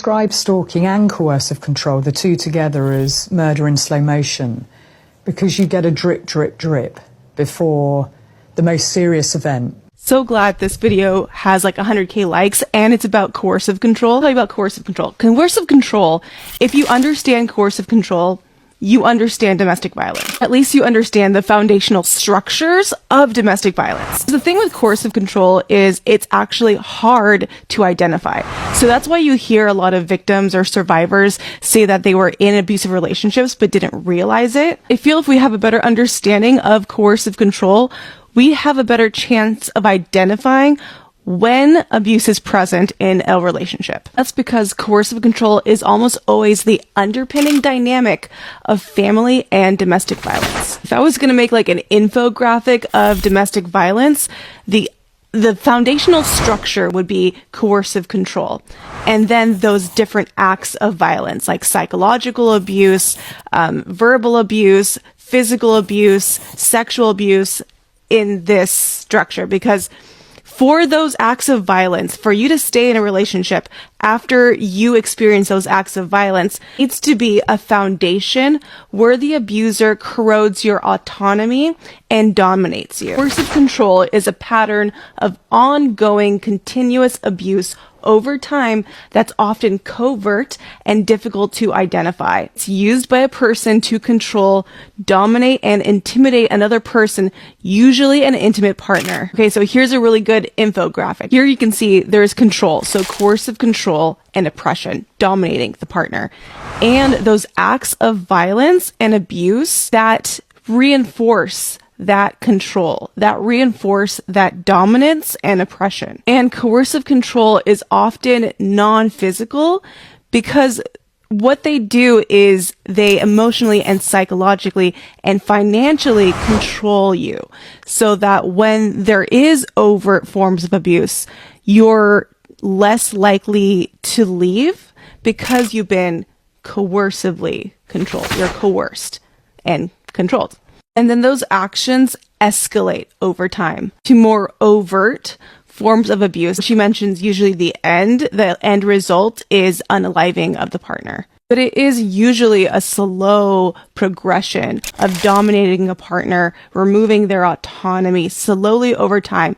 describe stalking and coercive control, the two together, as murder in slow motion, because you get a drip, drip, drip before the most serious event. So glad this video has like 100K likes and it's about coercive control. I'll tell you about coercive control. Coercive control, if you understand coercive control, you understand domestic violence. At least you understand the foundational structures of domestic violence. The thing with coercive control is it's actually hard to identify. So that's why you hear a lot of victims or survivors say that they were in abusive relationships but didn't realize it. I feel if we have a better understanding of coercive control, we have a better chance of identifying when abuse is present in a relationship. That's because coercive control is almost always the underpinning dynamic of family and domestic violence. If I was going to make like an infographic of domestic violence, the foundational structure would be coercive control. And then those different acts of violence, like psychological abuse, verbal abuse, physical abuse, sexual abuse in this structure. Because for those acts of violence, for you to stay in a relationship after you experience those acts of violence, needs to be a foundation where the abuser corrodes your autonomy and dominates you. Coercive control is a pattern of ongoing, continuous abuse over time that's often covert and difficult to identify. It's used by a person to control, dominate, and intimidate another person, usually an intimate partner. Okay, so here's a really good infographic. Here you can see there's control, so coercive control and oppression, dominating the partner, and those acts of violence and abuse that reinforce that control, that reinforce that dominance and oppression. And coercive control is often non-physical because what they do is they emotionally and psychologically and financially control you so that when there is overt forms of abuse, you're less likely to leave because you've been coercively controlled. You're coerced and controlled. And then those actions escalate over time to more overt forms of abuse. She mentions usually the end result is unaliving of the partner. But it is usually a slow progression of dominating a partner, removing their autonomy slowly over time.